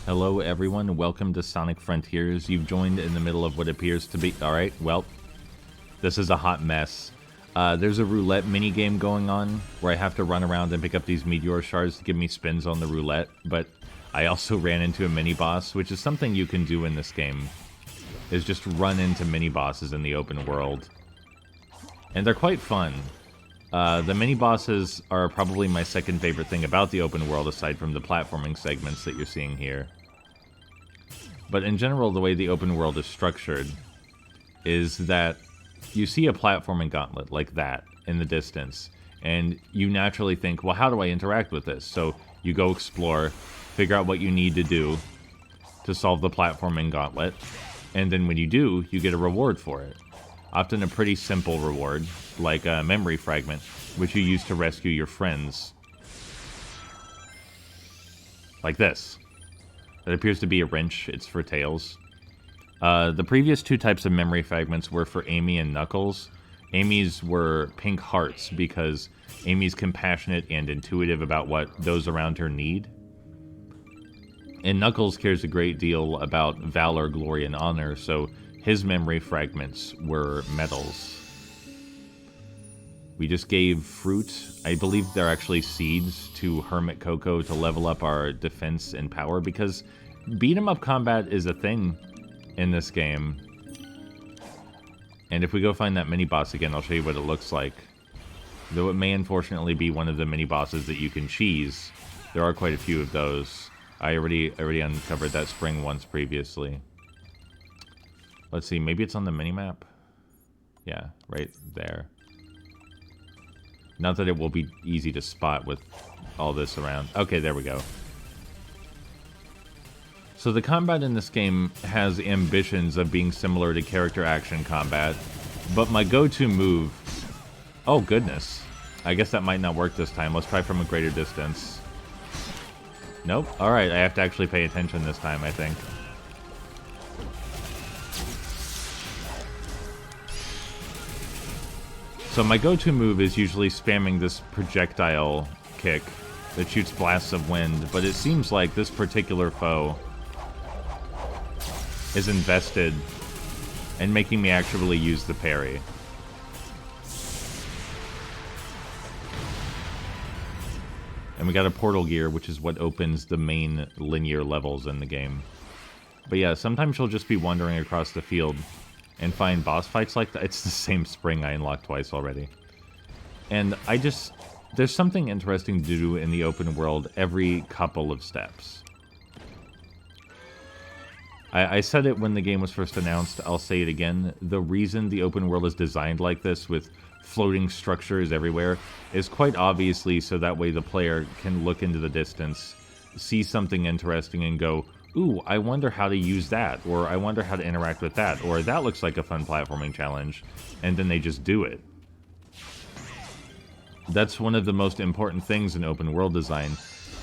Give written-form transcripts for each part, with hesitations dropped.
Hello everyone, welcome to Sonic Frontiers. You've joined in the middle of what appears to be... Alright, well, this is a hot mess. There's a roulette minigame going on where I have to run around and pick up these meteor shards to give me spins on the roulette, but I also ran into a mini-boss, which is something you can do in this game, is just run into mini-bosses in the open world. And they're quite fun. The mini-bosses are probably my second favorite thing about the open world, aside from the platforming segments that you're seeing here. But in general, the way the open world is structured is that you see a platforming gauntlet like that in the distance, and you naturally think, well, how do I interact with this? So you go explore, figure out what you need to do to solve the platforming gauntlet, and then when you do, you get a reward for it. Often a pretty simple reward, like a memory fragment, which you use to rescue your friends. Like this. It appears to be a wrench. It's for Tails. The previous two types of memory fragments were for Amy and Knuckles. Amy's were pink hearts because Amy's compassionate and intuitive about what those around her need. And Knuckles cares a great deal about valor, glory, and honor, so his memory fragments were medals. We just gave fruit, I believe they're actually seeds, to Hermit Coco to level up our defense and power, because beat-em-up combat is a thing in this game. And if we go find that mini-boss again, I'll show you what it looks like. Though it may unfortunately be one of the mini-bosses that you can cheese, there are quite a few of those. I already uncovered that spring once previously. Let's see, maybe it's on the mini-map? Yeah, right there. Not that it will be easy to spot with all this around. Okay, there we go. So the combat in this game has ambitions of being similar to character action combat, but my go-to move... Oh, goodness. I guess that might not work this time. Let's try from a greater distance. Nope. Alright, I have to actually pay attention this time, I think. So my go-to move is usually spamming this projectile kick that shoots blasts of wind, but it seems like this particular foe is invested in making me actually use the parry. And we got a portal gear, which is what opens the main linear levels in the game. But yeah, sometimes you'll just be wandering across the field and find boss fights like that. It's the same spring I unlocked twice already. And there's something interesting to do in the open world every couple of steps. I said it when the game was first announced, I'll say it again. The reason the open world is designed like this, with floating structures everywhere, is quite obviously so that way the player can look into the distance, see something interesting, and go, ooh, I wonder how to use that, or I wonder how to interact with that, or that looks like a fun platforming challenge, and then they just do it. That's one of the most important things in open world design,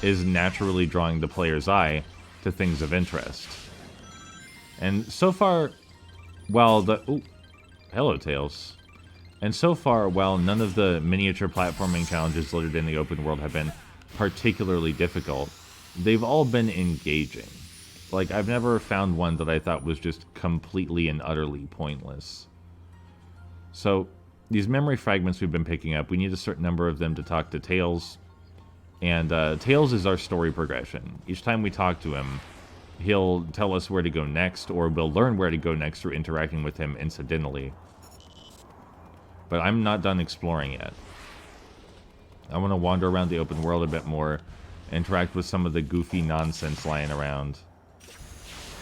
is naturally drawing the player's eye to things of interest. And so far, while the... Ooh, hello, Tails. And so far, while none of the miniature platforming challenges listed in the open world have been particularly difficult, they've all been engaging. Like, I've never found one that I thought was just completely and utterly pointless. So, these memory fragments we've been picking up, we need a certain number of them to talk to Tails. And Tails is our story progression. Each time we talk to him, he'll tell us where to go next, or we'll learn where to go next through interacting with him incidentally. But I'm not done exploring yet. I want to wander around the open world a bit more, interact with some of the goofy nonsense lying around.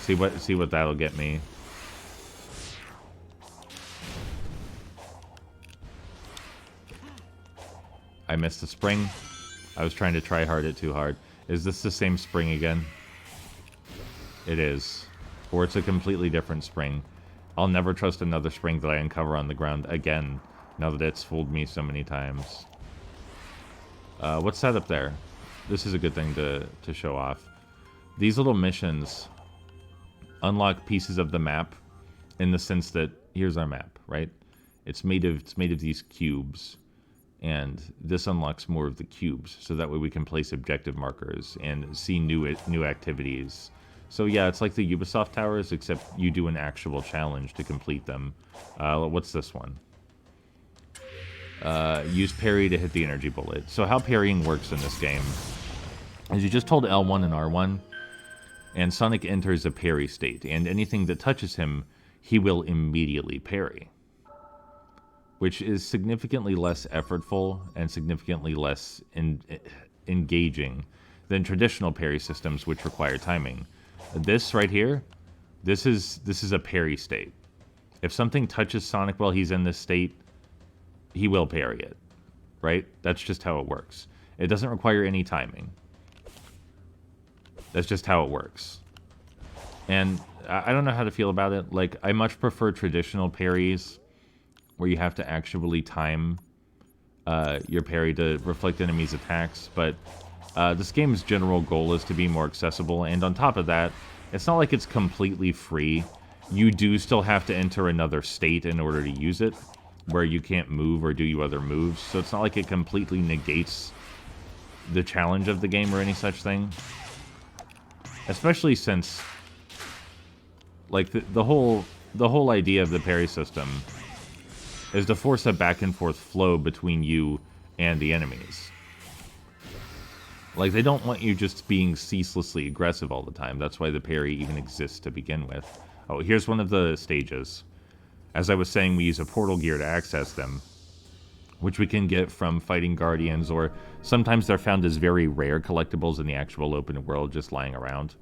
See what that'll get me. I missed the spring. I was trying to try hard it too hard. Is this the same spring again? It is. Or it's a completely different spring. I'll never trust another spring that I uncover on the ground again, now that it's fooled me so many times. What's that up there? This is a good thing to show off. These little missions unlock pieces of the map in the sense that, here's our map, right? It's made of these cubes, and this unlocks more of the cubes, so that way we can place objective markers and see new activities. So yeah, it's like the Ubisoft towers, except you do an actual challenge to complete them. What's this one? Use parry to hit the energy bullet. So how parrying works in this game is you just hold L1 and R1, and Sonic enters a parry state, and anything that touches him, he will immediately parry. Which is significantly less effortful and significantly less engaging than traditional parry systems which require timing. This right here, this is a parry state. If something touches Sonic while he's in this state, he will parry it, right? That's just how it works. It doesn't require any timing. That's just how it works. And I don't know how to feel about it. Like, I much prefer traditional parries where you have to actually time your parry to reflect enemies' attacks, but this game's general goal is to be more accessible, and on top of that, it's not like it's completely free. You do still have to enter another state in order to use it, where you can't move or do other moves, so it's not like it completely negates the challenge of the game or any such thing. Especially since, like, the whole idea of the parry system is to force a back and forth flow between you and the enemies. Like, they don't want you just being ceaselessly aggressive all the time. That's why the parry even exists to begin with. Oh, here's one of the stages. As I was saying, we use a portal gear to access them, which we can get from fighting guardians, or sometimes they're found as very rare collectibles in the actual open world just lying around.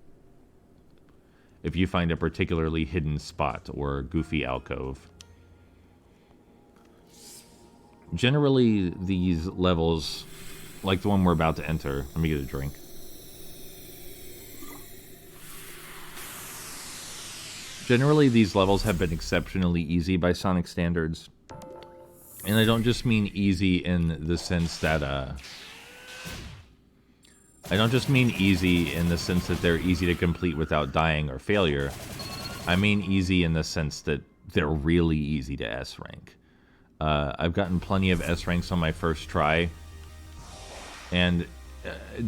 If you find a particularly hidden spot or goofy alcove. Generally, these levels, like the one we're about to enter, let me get a drink. Generally, these levels have been exceptionally easy by Sonic standards. And I don't just mean easy in the sense that, I don't just mean easy in the sense that they're easy to complete without dying or failure. I mean easy in the sense that they're really easy to S rank. I've gotten plenty of S ranks on my first try, and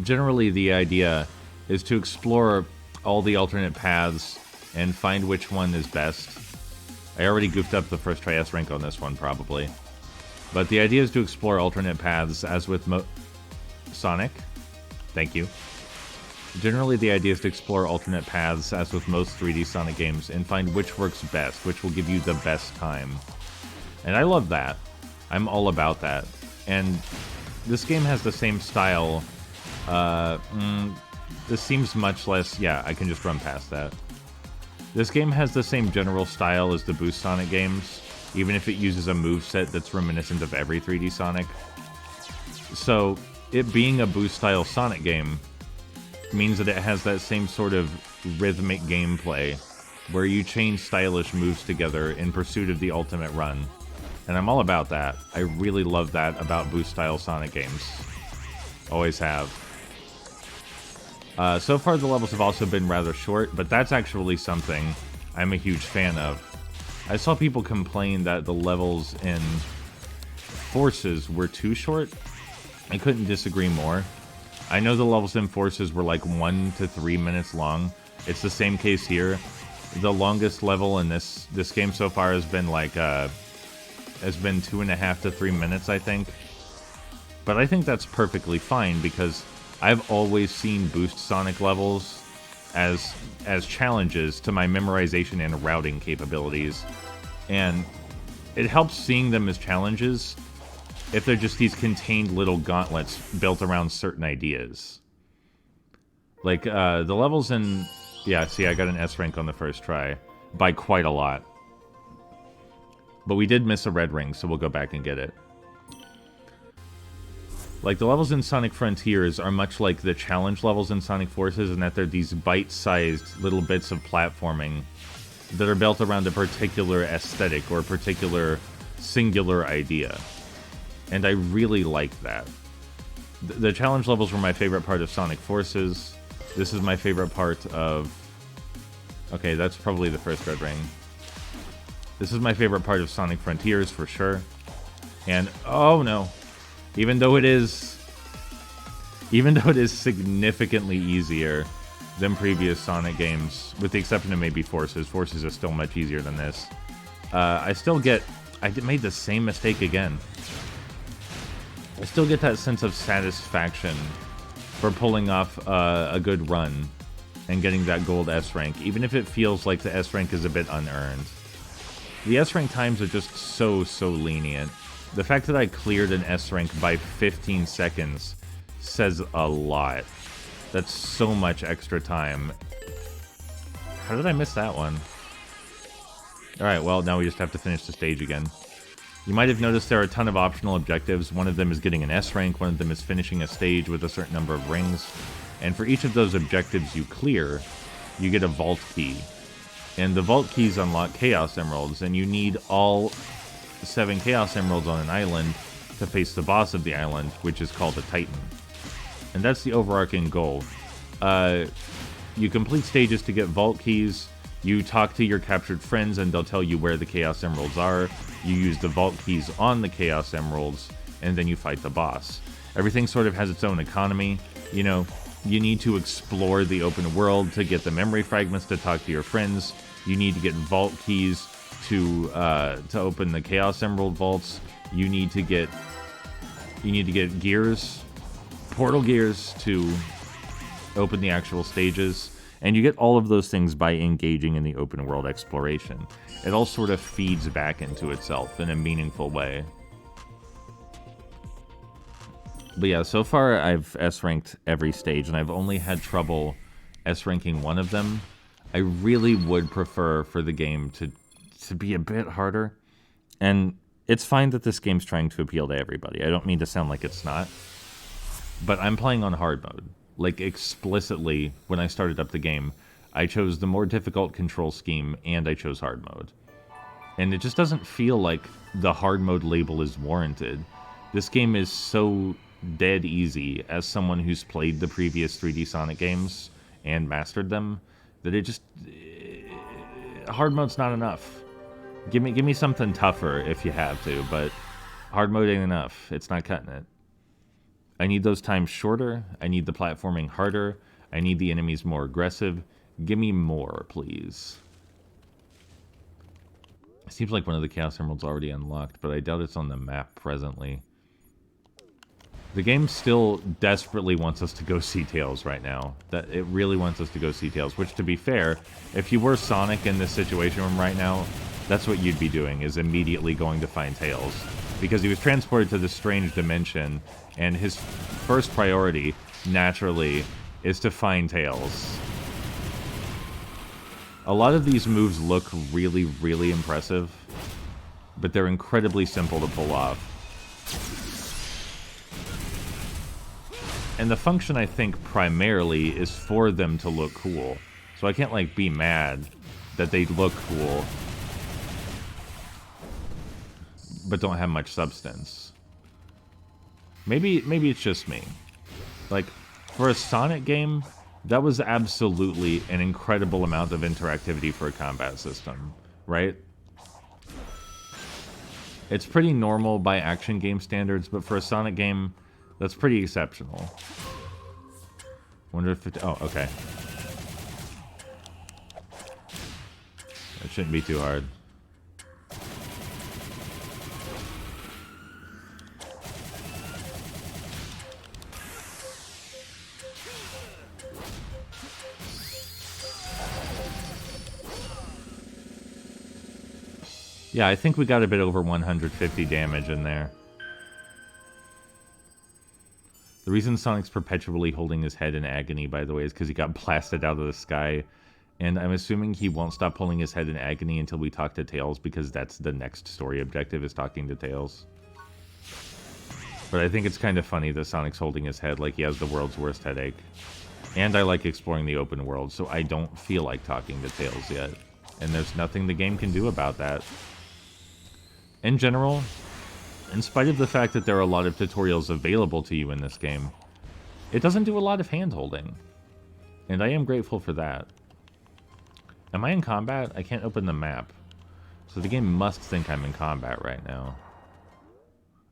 generally the idea is to explore all the alternate paths and find which one is best. I already goofed up the first try S rank on this one, probably. But the idea is to explore alternate paths, as with Sonic. Thank you. Generally, the idea is to explore alternate paths, as with most 3D Sonic games, and find which works best, which will give you the best time. And I love that. I'm all about that. And this game has the same style. This seems much less... Yeah, I can just run past that. This game has the same general style as the Boost Sonic games, even if it uses a moveset that's reminiscent of every 3D Sonic. So, it being a Boost-style Sonic game means that it has that same sort of rhythmic gameplay, where you chain stylish moves together in pursuit of the ultimate run. And I'm all about that. I really love that about Boost-style Sonic games. Always have. So far, the levels have also been rather short, but that's actually something I'm a huge fan of. I saw people complain that the levels in Forces were too short. I couldn't disagree more. I know the levels in Forces were like 1 to 3 minutes long. It's the same case here. The longest level in this game so far has been like has been 2.5 to 3 minutes, I think. But I think that's perfectly fine, because I've always seen Boost Sonic levels as challenges to my memorization and routing capabilities. And it helps seeing them as challenges if they're just these contained little gauntlets built around certain ideas. Like, the levels in... Yeah, see, I got an S rank on the first try. By quite a lot. But we did miss a red ring, so we'll go back and get it. Like, the levels in Sonic Frontiers are much like the challenge levels in Sonic Forces, in that they're these bite-sized little bits of platforming that are built around a particular aesthetic or a particular singular idea. And I really like that. The challenge levels were my favorite part of Sonic Forces. This is my favorite part of... Okay, that's probably the first red ring. This is my favorite part of Sonic Frontiers, for sure. And, oh no. Even though it is significantly easier than previous Sonic games, with the exception of maybe Forces. Forces is still much easier than this. I made the same mistake again. I still get that sense of satisfaction for pulling off a good run and getting that gold S rank, even if it feels like the S rank is a bit unearned. The S rank times are just so lenient. The fact that I cleared an S rank by 15 seconds says a lot. That's so much extra time. How did I miss that one? Alright, well, now we just have to finish the stage again. You might have noticed there are a ton of optional objectives. One of them is getting an S rank, one of them is finishing a stage with a certain number of rings. And for each of those objectives you clear, you get a vault key. And the vault keys unlock Chaos Emeralds, and you need all 7 Chaos Emeralds on an island to face the boss of the island, which is called a Titan. And that's the overarching goal. You complete stages to get vault keys, you talk to your captured friends and they'll tell you where the Chaos Emeralds are, you use the vault keys on the Chaos Emeralds, and then you fight the boss. Everything sort of has its own economy. You know, you need to explore the open world to get the memory fragments to talk to your friends. You need to get vault keys to open the Chaos Emerald vaults. You need to get gears, portal gears to open the actual stages. And you get all of those things by engaging in the open world exploration. It all sort of feeds back into itself in a meaningful way. But yeah, so far I've S-ranked every stage, and I've only had trouble S-ranking one of them. I really would prefer for the game to be a bit harder. And it's fine that this game's trying to appeal to everybody. I don't mean to sound like it's not. But I'm playing on hard mode. Like, explicitly, when I started up the game, I chose the more difficult control scheme, and I chose hard mode. And it just doesn't feel like the hard mode label is warranted. This game is so dead easy, as someone who's played the previous 3D Sonic games and mastered them, that it just... hard mode's not enough. Give me something tougher if you have to, but hard mode ain't enough. It's not cutting it. I need those times shorter, I need the platforming harder, I need the enemies more aggressive. Give me more, please. It seems like one of the Chaos Emeralds already unlocked, but I doubt it's on the map presently. The game still desperately wants us to go see Tails right now. That it really wants us to go see Tails, which, to be fair, if you were Sonic in this situation right now, that's what you'd be doing, is immediately going to find Tails. Because he was transported to this strange dimension, and his first priority, naturally, is to find Tails. A lot of these moves look really, really impressive, but they're incredibly simple to pull off. And the function, I think, primarily is for them to look cool. So I can't, like, be mad that they look cool, but don't have much substance. Maybe it's just me. Like, for a Sonic game, that was absolutely an incredible amount of interactivity for a combat system, right? It's pretty normal by action game standards, but for a Sonic game, that's pretty exceptional. Wonder if it... oh, okay. It shouldn't be too hard. Yeah, I think we got a bit over 150 damage in there. The reason Sonic's perpetually holding his head in agony, by the way, is because he got blasted out of the sky. And I'm assuming he won't stop holding his head in agony until we talk to Tails, because that's the next story objective, is talking to Tails. But I think it's kind of funny that Sonic's holding his head like he has the world's worst headache. And I like exploring the open world, so I don't feel like talking to Tails yet. And there's nothing the game can do about that. In general, in spite of the fact that there are a lot of tutorials available to you in this game, it doesn't do a lot of hand-holding. And I am grateful for that. Am I in combat? I can't open the map. So the game must think I'm in combat right now.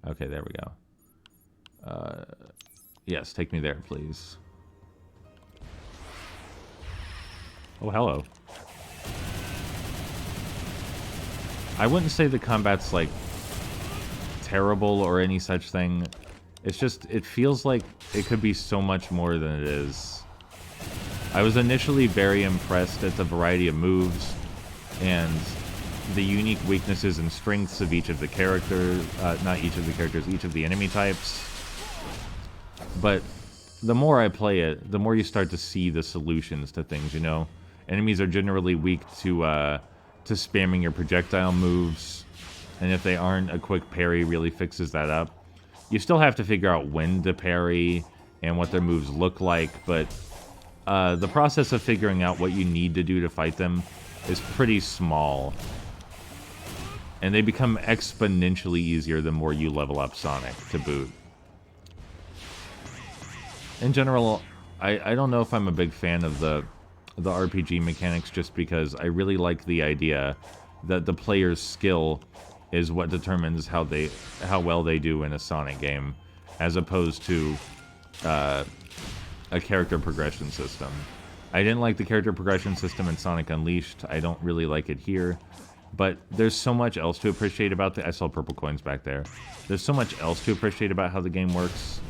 Okay, there we go. Yes, take me there, please. Oh, hello. I wouldn't say the combat's, like, terrible or any such thing. It's just, it feels like it could be so much more than it is. I was initially very impressed at the variety of moves and the unique weaknesses and strengths of each of the characters, not each of the characters, each of the enemy types. But the more I play it, the more you start to see the solutions to things, you know? Enemies are generally weak to spamming your projectile moves, and if they aren't, a quick parry really fixes that up. You still have to figure out when to parry and what their moves look like, but the process of figuring out what you need to do to fight them is pretty small. And they become exponentially easier the more you level up Sonic, to boot. In general, I don't know if I'm a big fan of the RPG mechanics, just because I really like the idea that the player's skill is what determines how well they do in a Sonic game, as opposed to a character progression system. I didn't like the character progression system in Sonic Unleashed. I don't really like it here. But there's so much else to appreciate about I saw purple coins back there. There's so much else to appreciate about how the game works.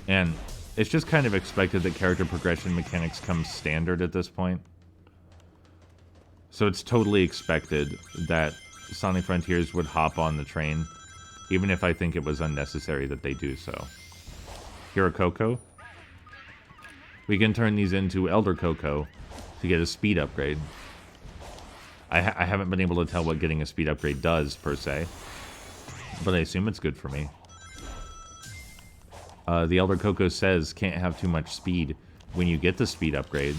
And it's just kind of expected that character progression mechanics come standard at this point. So it's totally expected that Sonic Frontiers would hop on the train, even if I think it was unnecessary that they do so. Hero Coco. We can turn these into Elder Coco to get a speed upgrade. I haven't been able to tell what getting a speed upgrade does, per se, but I assume it's good for me. The Elder Coco says can't have too much speed when you get the speed upgrade,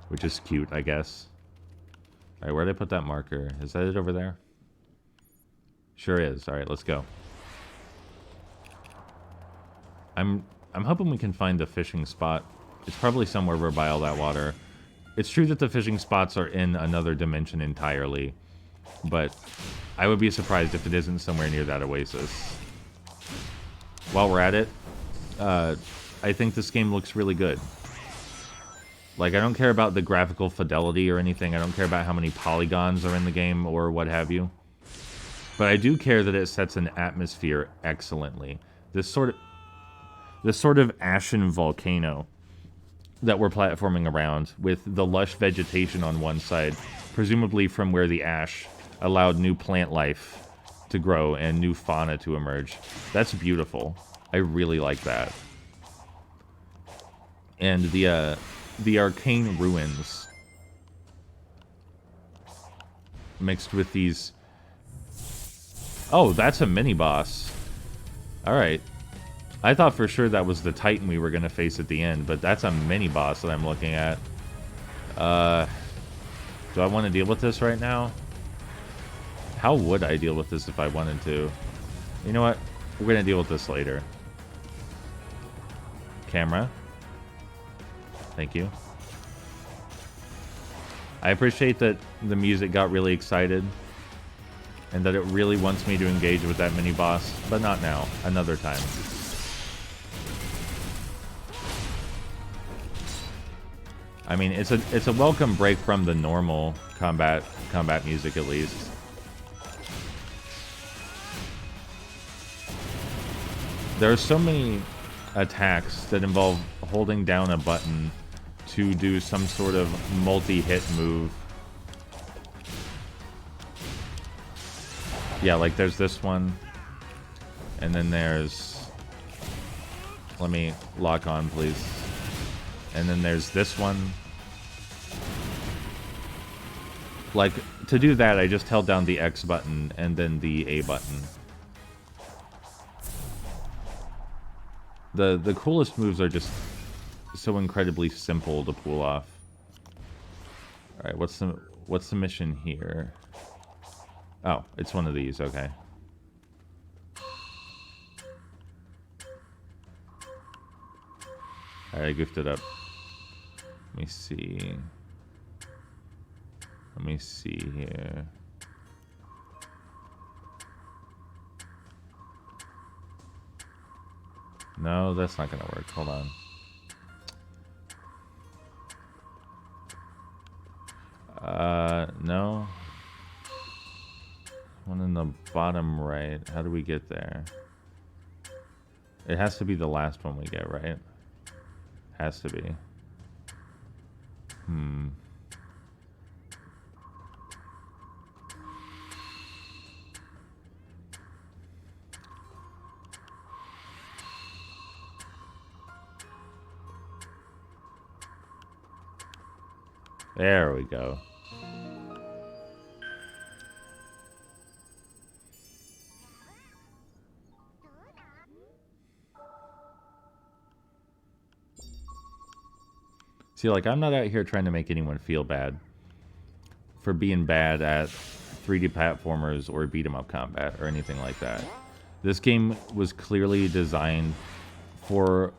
which is cute, I guess. Alright, where'd I put that marker? Is that it over there? Sure is. Alright, let's go. I'm hoping we can find the fishing spot. It's probably somewhere over by all that water. It's true that the fishing spots are in another dimension entirely, but I would be surprised if it isn't somewhere near that oasis. While we're at it, I think this game looks really good. Like, I don't care about the graphical fidelity or anything. I don't care about how many polygons are in the game or what have you. But I do care that it sets an atmosphere excellently. This sort of ashen volcano that we're platforming around, with the lush vegetation on one side, presumably from where the ash allowed new plant life to grow and new fauna to emerge. That's beautiful. I really like that. And the arcane ruins mixed with these... Oh, that's a mini-boss. Alright. I thought for sure that was the Titan we were going to face at the end, but that's a mini-boss that I'm looking at. Do I want to deal with this right now? How would I deal with this if I wanted to? You know what? We're going to deal with this later. Camera. Thank you. I appreciate that the music got really excited and that it really wants me to engage with that mini-boss, but not now. Another time. I mean, it's a welcome break from the normal combat music, at least. There are so many attacks that involve holding down a button to do some sort of multi-hit move. Yeah, like there's this one, and then there's... Let me lock on, please. And then there's this one. Like, to do that, I just held down the X button and then the A button. The coolest moves are just so incredibly simple to pull off. Alright, what's the mission here? Oh, it's one of these, okay. Alright, I goofed it up. Let me see. Let me see here. No, that's not gonna work. Hold on. No. One in the bottom right. How do we get there? It has to be the last one we get, right? Has to be. There we go. See, like, I'm not out here trying to make anyone feel bad for being bad at 3D platformers or beat-em-up combat or anything like that. This game was clearly designed for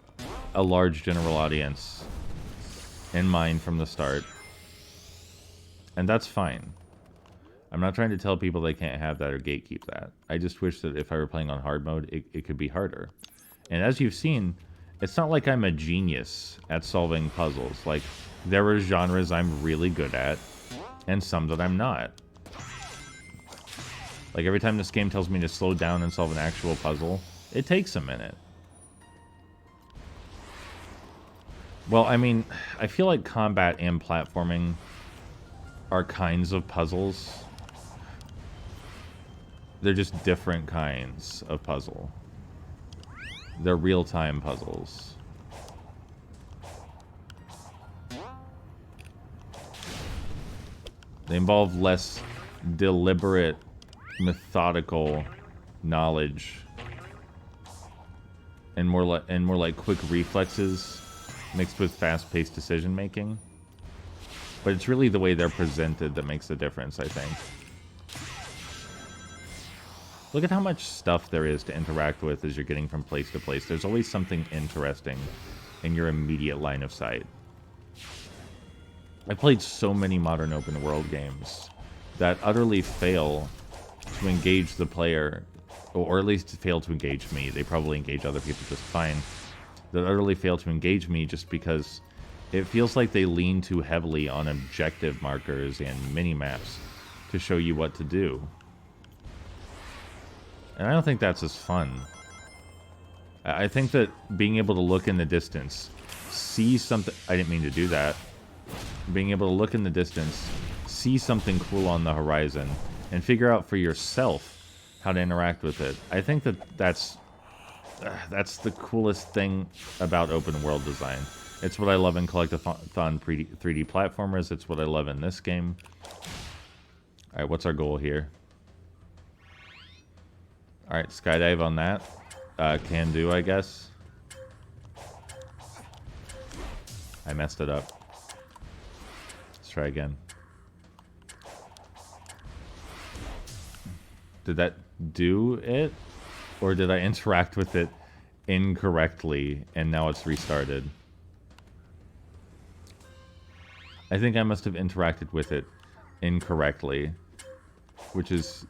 a large general audience in mind from the start. And that's fine. I'm not trying to tell people they can't have that or gatekeep that. I just wish that if I were playing on hard mode, it could be harder. And as you've seen, it's not like I'm a genius at solving puzzles. Like, there are genres I'm really good at, and some that I'm not. Like, every time this game tells me to slow down and solve an actual puzzle, it takes a minute. Well, I mean, I feel like combat and platforming are kinds of puzzles. They're just different kinds of puzzle. They're real-time puzzles. They involve less deliberate, methodical knowledge and more like quick reflexes mixed with fast-paced decision-making. But it's really the way they're presented that makes the difference, I think. Look at how much stuff there is to interact with as you're getting from place to place. There's always something interesting in your immediate line of sight. I played so many modern open world games that utterly fail to engage the player, or at least fail to engage me. They probably engage other people just fine. That utterly fail to engage me just because it feels like they lean too heavily on objective markers and mini-maps to show you what to do. And I don't think that's as fun. I think that being able to look in the distance, see something... I didn't mean to do that. Being able to look in the distance, see something cool on the horizon, and figure out for yourself how to interact with it. I think that that's the coolest thing about open world design. It's what I love in Collectathon 3D platformers. It's what I love in this game. Alright, what's our goal here? Alright, skydive on that. Can do, I guess. I messed it up. Let's try again. Did that do it? Or did I interact with it incorrectly and now it's restarted? I think I must have interacted with it incorrectly, which is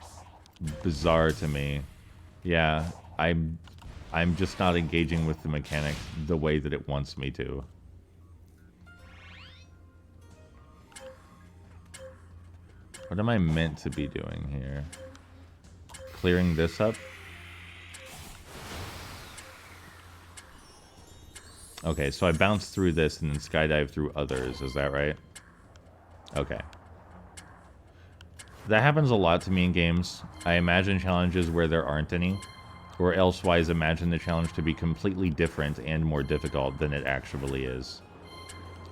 bizarre to me. Yeah, I'm just not engaging with the mechanic the way that it wants me to. What am I meant to be doing here? Clearing this up? Okay, so I bounced through this and then skydive through others, is that right? Okay. That happens a lot to me in games. I imagine challenges where there aren't any, or elsewise imagine the challenge to be completely different and more difficult than it actually is.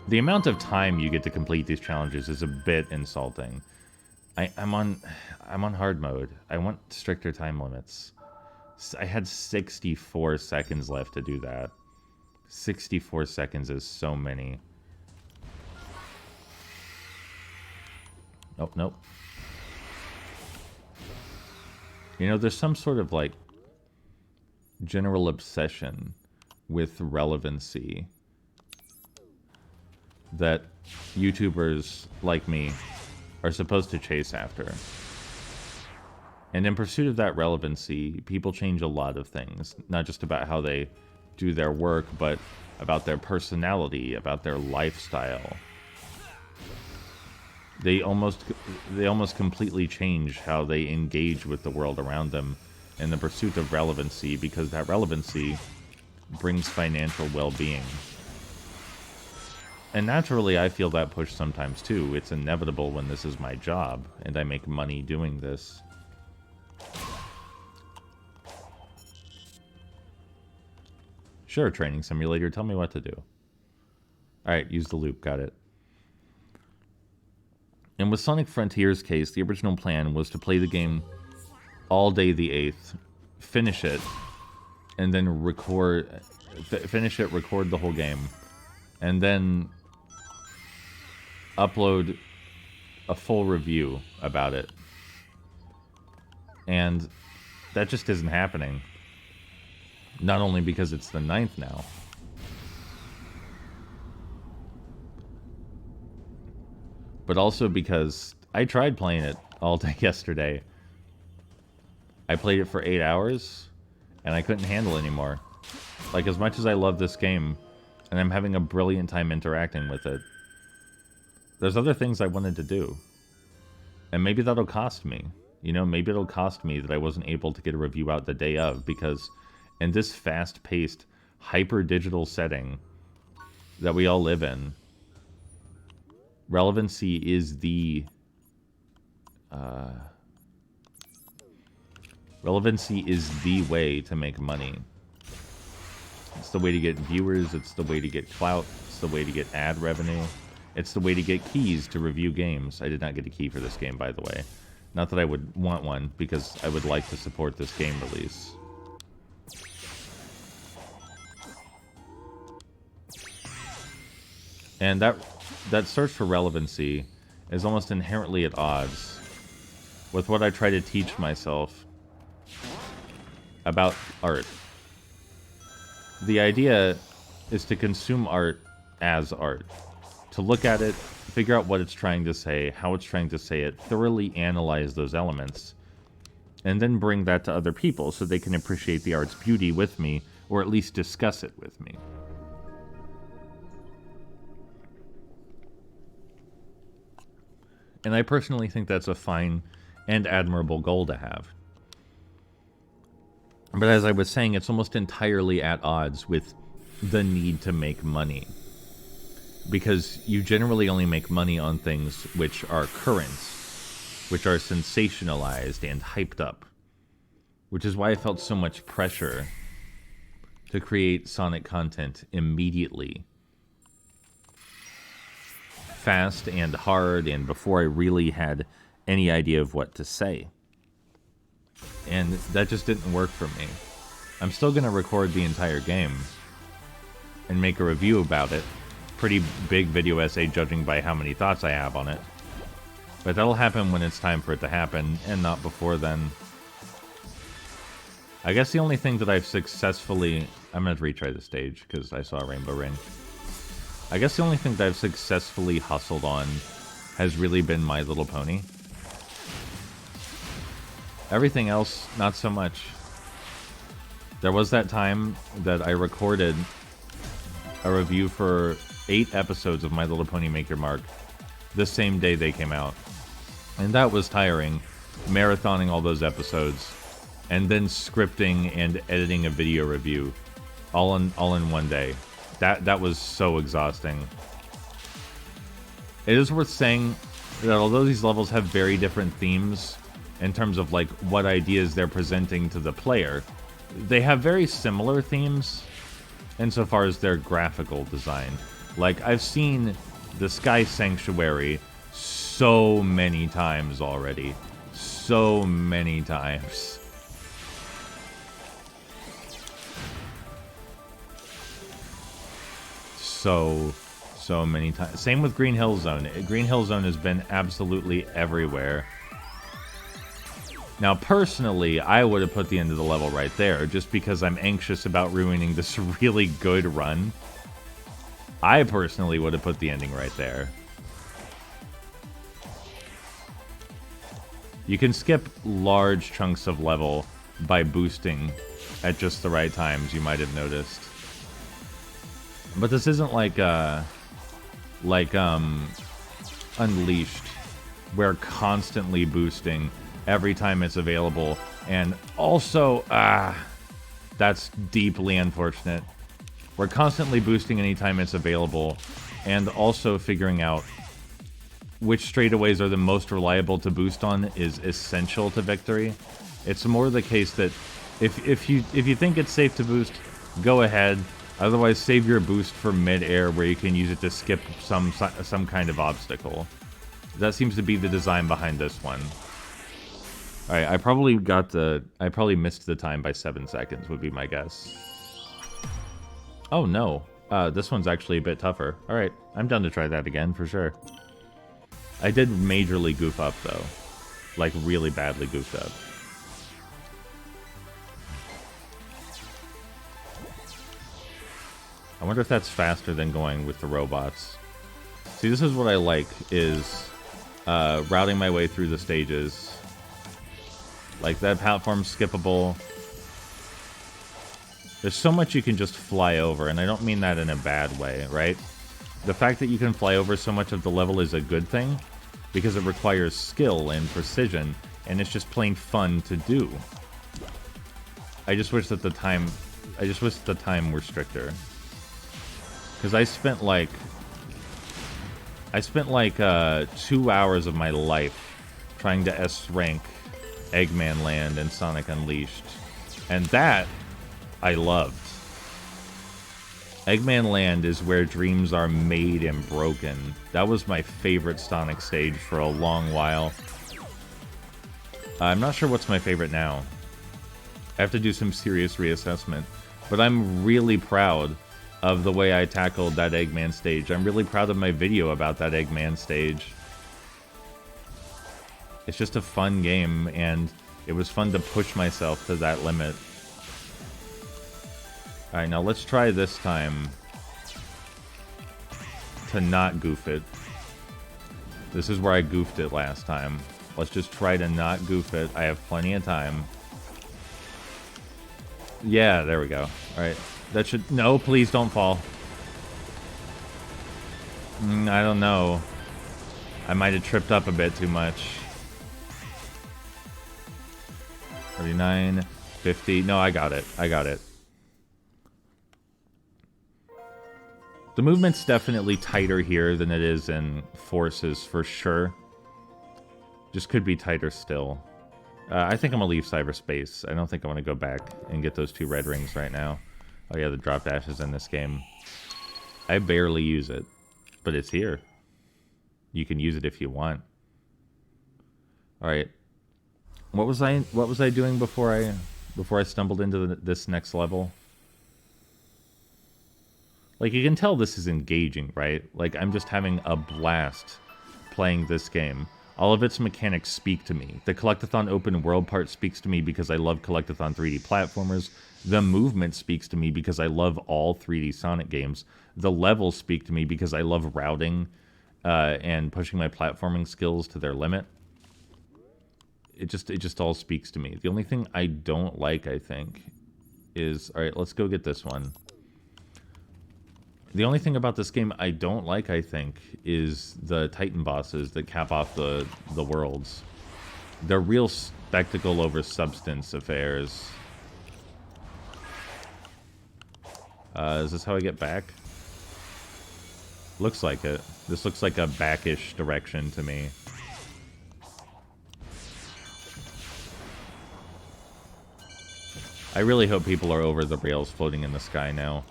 The amount of time you get to complete these challenges is a bit insulting. I'm on hard mode. I want stricter time limits. I had 64 seconds left to do that. 64 seconds is so many. Nope, nope. You know, there's some sort of, like, general obsession with relevancy that YouTubers like me are supposed to chase after. And in pursuit of that relevancy, people change a lot of things. Not just about how they do their work, but about their personality, about their lifestyle. They almost completely change how they engage with the world around them in the pursuit of relevancy, because that relevancy brings financial well-being. And naturally, I feel that push sometimes too. It's inevitable when this is my job, and I make money doing this. Sure, Training Simulator, tell me what to do. Alright, use the loop, got it. And with Sonic Frontiers' case, the original plan was to play the game all day the 8th, finish it, and then record the whole game, and then upload a full review about it. And that just isn't happening. Not only because it's the 9th now, but also because I tried playing it all day yesterday. I played it for 8 hours, and I couldn't handle it anymore. Like, as much as I love this game, and I'm having a brilliant time interacting with it, there's other things I wanted to do. And maybe that'll cost me. You know, maybe it'll cost me that I wasn't able to get a review out the day of, because in this fast-paced, hyper-digital setting that we all live in, relevancy is the way to make money. It's the way to get viewers, it's the way to get clout, it's the way to get ad revenue, it's the way to get keys to review games. I did not get a key for this game, by the way. Not that I would want one, because I would like to support this game release. And that search for relevancy is almost inherently at odds with what I try to teach myself about art. The idea is to consume art as art. To look at it, figure out what it's trying to say, how it's trying to say it, thoroughly analyze those elements, and then bring that to other people so they can appreciate the art's beauty with me, or at least discuss it with me. And I personally think that's a fine and admirable goal to have. But as I was saying, it's almost entirely at odds with the need to make money. Because you generally only make money on things which are current, which are sensationalized and hyped up. Which is why I felt so much pressure to create Sonic content immediately. Fast and hard, and before I really had any idea of what to say. And that just didn't work for me. I'm still going to record the entire game and make a review about it. Pretty big video essay judging by how many thoughts I have on it. But that'll happen when it's time for it to happen, and not before then. I guess the only thing that I've successfully... I'm going to retry the stage, because I saw a rainbow ring. I guess the only thing that I've successfully hustled on has really been My Little Pony. Everything else, not so much. There was that time that I recorded a review for 8 episodes of My Little Pony Make Your Mark the same day they came out. And that was tiring, marathoning all those episodes, and then scripting and editing a video review all in one day. That was so exhausting. It is worth saying that although these levels have very different themes in terms of like what ideas they're presenting to the player, they have very similar themes insofar as their graphical design. Like, I've seen the Sky Sanctuary so many times already. So many times. So many times. Same with Green Hill Zone. Green Hill Zone has been absolutely everywhere. Now, personally, I would have put the end of the level right there, just because I'm anxious about ruining this really good run. I personally would have put the ending right there. You can skip large chunks of level by boosting at just the right times, you might have noticed. But this isn't like Unleashed, we're constantly boosting every time it's available. And also, that's deeply unfortunate. We're constantly boosting anytime it's available, and also figuring out which straightaways are the most reliable to boost on is essential to victory. It's more the case that if you think it's safe to boost, go ahead. Otherwise, save your boost for mid-air where you can use it to skip some kind of obstacle. That seems to be the design behind this one. Alright, I probably missed the time by 7 seconds, would be my guess. Oh no, this one's actually a bit tougher. Alright, I'm down to try that again, for sure. I did majorly goof up, though. Like, really badly goofed up. I wonder if that's faster than going with the robots. See, this is what I like, is routing my way through the stages. Like, that platform's skippable. There's so much you can just fly over, and I don't mean that in a bad way, right? The fact that you can fly over so much of the level is a good thing, because it requires skill and precision, and it's just plain fun to do. I just wish that the time were stricter. Because I spent like 2 hours of my life trying to S-rank Eggman Land and Sonic Unleashed. And that, I loved. Eggman Land is where dreams are made and broken. That was my favorite Sonic stage for a long while. I'm not sure what's my favorite now. I have to do some serious reassessment. But I'm really proud of the way I tackled that Eggman stage. I'm really proud of my video about that Eggman stage. It's just a fun game, and it was fun to push myself to that limit. Alright, now let's try this time to not goof it. This is where I goofed it last time. Let's just try to not goof it. I have plenty of time. Yeah, there we go. Alright. That should... No, please don't fall. I don't know. I might have tripped up a bit too much. 39, 50. No, I got it. I got it. The movement's definitely tighter here than it is in Forces, for sure. Just could be tighter still. I think I'm going to leave cyberspace. I don't think I want to go back and get those 2 red rings right now. Oh yeah, the drop dash is in this game. I barely use it, but it's here. You can use it if you want. All right. What was I doing before I stumbled into this next level? Like, you can tell this is engaging, right? Like, I'm just having a blast playing this game. All of its mechanics speak to me. The Collectathon open world part speaks to me because I love Collectathon 3D platformers. The movement speaks to me because I love all 3D Sonic games. The levels speak to me because I love routing and pushing my platforming skills to their limit. It just all speaks to me. The only thing I don't like, I think, is... Alright, let's go get this one. The only thing about this game I don't like, I think, is the Titan bosses that cap off the worlds. They're real spectacle over substance affairs. Is this how I get back? Looks like it. This looks like a backish direction to me. I really hope people are over the rails floating in the sky now.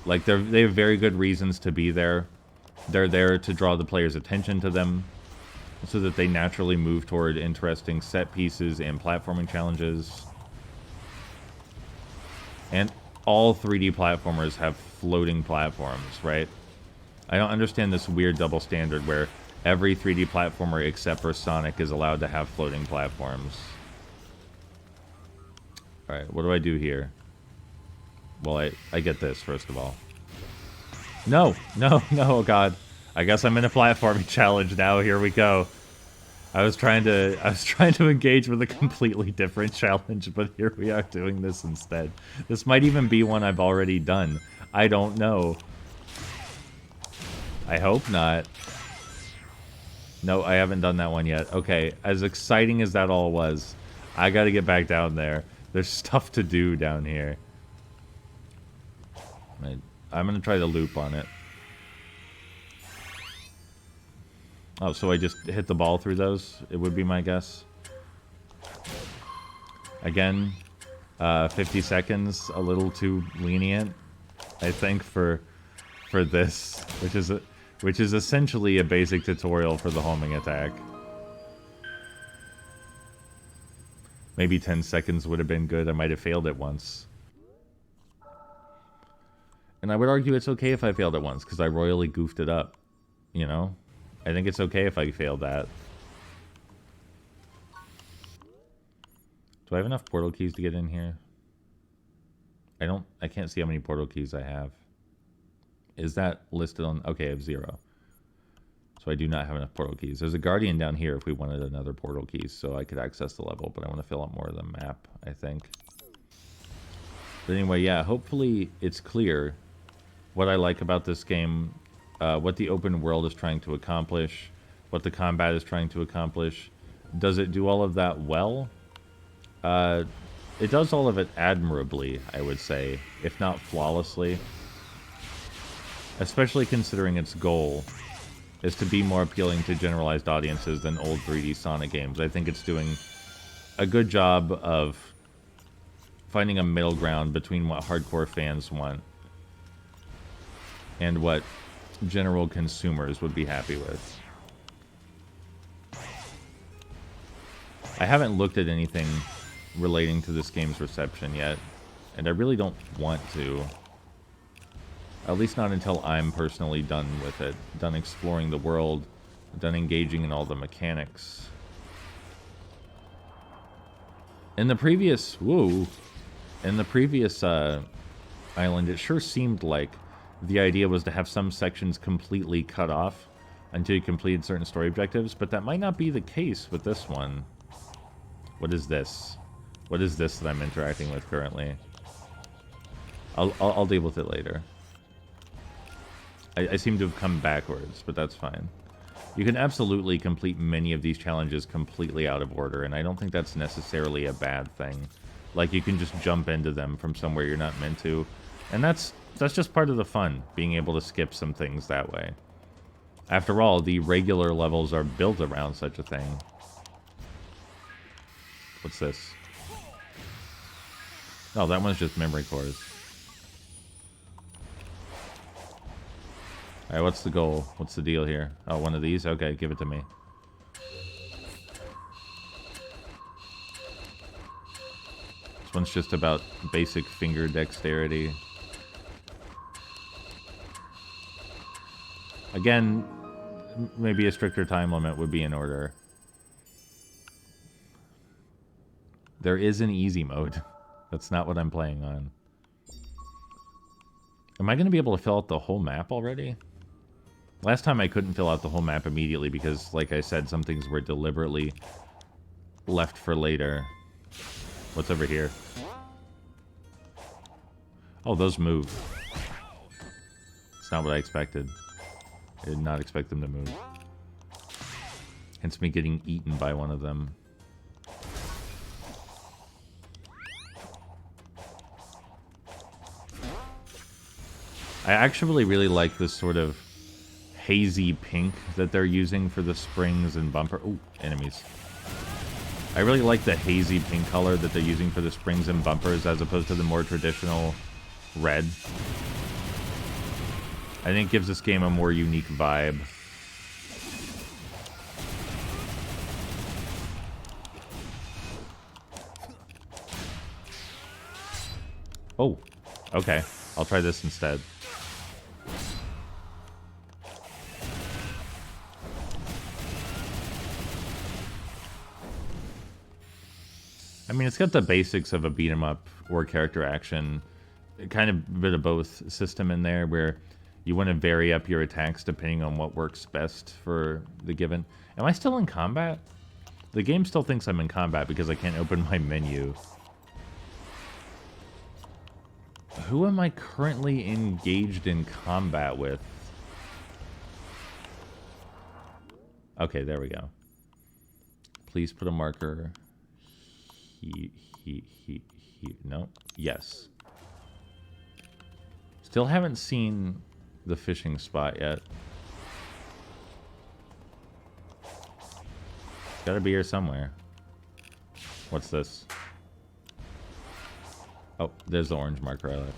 Like, they have very good reasons to be there. They're there to draw the player's attention to them, so that they naturally move toward interesting set pieces and platforming challenges. And all 3D platformers have floating platforms, right? I don't understand this weird double standard where every 3D platformer except for Sonic is allowed to have floating platforms. Alright, what do I do here? Well, I get this, first of all. No, oh god. I guess I'm in a platforming challenge now. Here we go. I was trying to engage with a completely different challenge, but here we are doing this instead. This might even be one I've already done. I don't know. I hope not. No, I haven't done that one yet. Okay, as exciting as that all was, I gotta get back down there. There's stuff to do down here. I'm gonna try to loop on it. Oh, so I just hit the ball through those? It would be my guess. Again, 50 seconds, a little too lenient, I think, for this, which is essentially a basic tutorial for the homing attack. Maybe 10 seconds would have been good. I might have failed it once. And I would argue it's okay if I failed it once, because I royally goofed it up. You know? I think it's okay if I failed that. Do I have enough portal keys to get in here? I can't see how many portal keys I have. Is that listed on... Okay, I have 0. So I do not have enough portal keys. There's a guardian down here if we wanted another portal key, so I could access the level, but I want to fill out more of the map, I think. But anyway, yeah, hopefully it's clear what I like about this game, what the open world is trying to accomplish, what the combat is trying to accomplish. Does it do all of that well? It does all of it admirably, I would say, if not flawlessly. Especially considering its goal is to be more appealing to generalized audiences than old 3D Sonic games. I think it's doing a good job of finding a middle ground between what hardcore fans want and what general consumers would be happy with. I haven't looked at anything relating to this game's reception yet, and I really don't want to. At least not until I'm personally done with it, done exploring the world, done engaging in all the mechanics. In the previous, island, it sure seemed like the idea was to have some sections completely cut off until you completed certain story objectives, but that might not be the case with this one. What is this? What is this that I'm interacting with currently? I'll deal with it later. I seem to have come backwards, but that's fine. You can absolutely complete many of these challenges completely out of order, and I don't think that's necessarily a bad thing. Like, you can just jump into them from somewhere you're not meant to, and that's just part of the fun, being able to skip some things that way. After all, the regular levels are built around such a thing. What's this? Oh, that one's just memory cores. Alright, what's the goal? What's the deal here? Oh, one of these? Okay, give it to me. This one's just about basic finger dexterity. Again, maybe a stricter time limit would be in order. There is an easy mode. That's not what I'm playing on. Am I going to be able to fill out the whole map already? Last time I couldn't fill out the whole map immediately because, like I said, some things were deliberately left for later. What's over here? Oh, those move. It's not what I expected. I did not expect them to move. Hence me getting eaten by one of them. I actually really like this sort of hazy pink that they're using for the springs and bumper. Ooh, enemies. I really like the hazy pink color that they're using for the springs and bumpers as opposed to the more traditional red. I think it gives this game a more unique vibe. Oh, okay. I'll try this instead. I mean, it's got the basics of a beat-em-up or character action, kind of a bit of both system in there, where you want to vary up your attacks depending on what works best for the given. Am I still in combat? The game still thinks I'm in combat because I can't open my menu. Who am I currently engaged in combat with? Okay, there we go. Please put a marker. No. Yes. Still haven't seen the fishing spot yet. Gotta be here somewhere. What's this? Oh, there's the orange marker I left.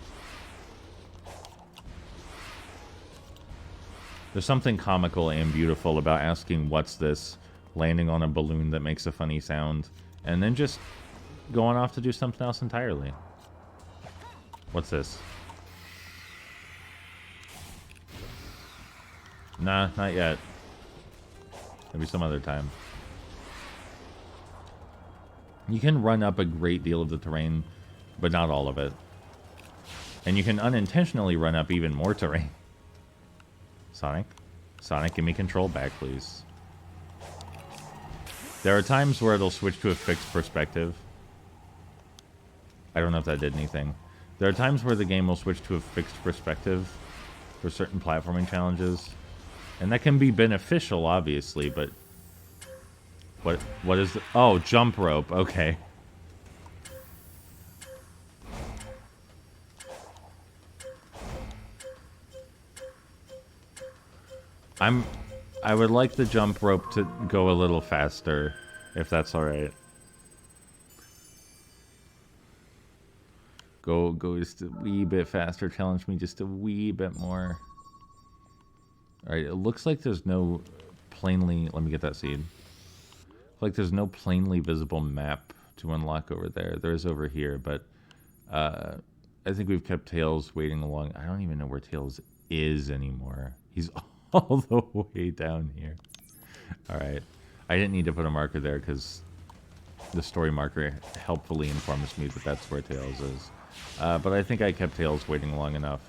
There's something comical and beautiful about asking what's this, landing on a balloon that makes a funny sound, and then just going off to do something else entirely. What's this? Nah, not yet. Maybe some other time. You can run up a great deal of the terrain, but not all of it. And you can unintentionally run up even more terrain. Sonic? Sonic, give me control back, please. There are times where it'll switch to a fixed perspective. I don't know if that did anything. There are times where the game will switch to a fixed perspective for certain platforming challenges. And that can be beneficial, obviously, but... What is the... Oh, jump rope. Okay. I would like the jump rope to go a little faster, if that's alright. Go just a wee bit faster. Challenge me just a wee bit more. Alright, it looks like there's no plainly... Let me get that seed. Like there's no plainly visible map to unlock over there. There is over here, but I think we've kept Tails waiting along. I don't even know where Tails is anymore. He's all the way down here. Alright. I didn't need to put a marker there because the story marker helpfully informs me that that's where Tails is. But I think I kept Tails waiting long enough.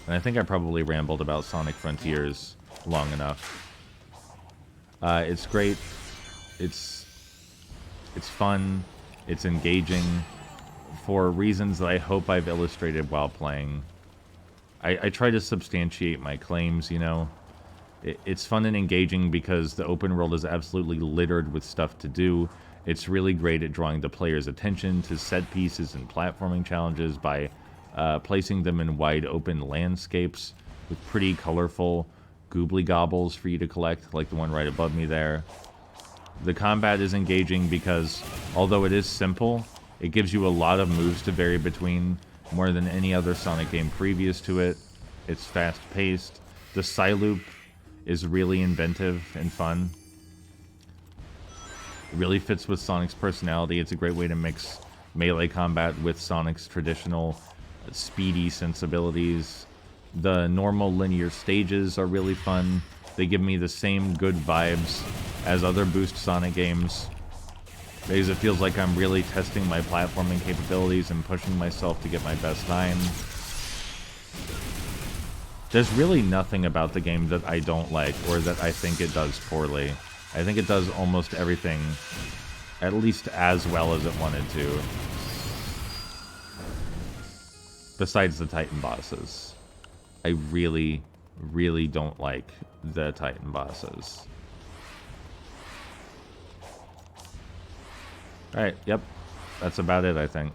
And I think I probably rambled about Sonic Frontiers long enough. It's great. It's fun. It's engaging for reasons that I hope I've illustrated while playing. I try to substantiate my claims, you know. It's fun and engaging because the open world is absolutely littered with stuff to do. It's really great at drawing the player's attention to set pieces and platforming challenges by placing them in wide open landscapes with pretty colorful goobly gobbles for you to collect, like the one right above me there. The combat is engaging because, although it is simple, it gives you a lot of moves to vary between, more than any other Sonic game previous to it. It's fast-paced. The Psyloop is really inventive and fun. It really fits with Sonic's personality. It's a great way to mix melee combat with Sonic's traditional speedy sensibilities. The normal linear stages are really fun. They give me the same good vibes as other Boost Sonic games, because it feels like I'm really testing my platforming capabilities and pushing myself to get my best time. There's really nothing about the game that I don't like, or that I think it does poorly. I think it does almost everything, at least as well as it wanted to. Besides the Titan bosses. I really, really don't like the Titan bosses. Alright, yep. That's about it, I think.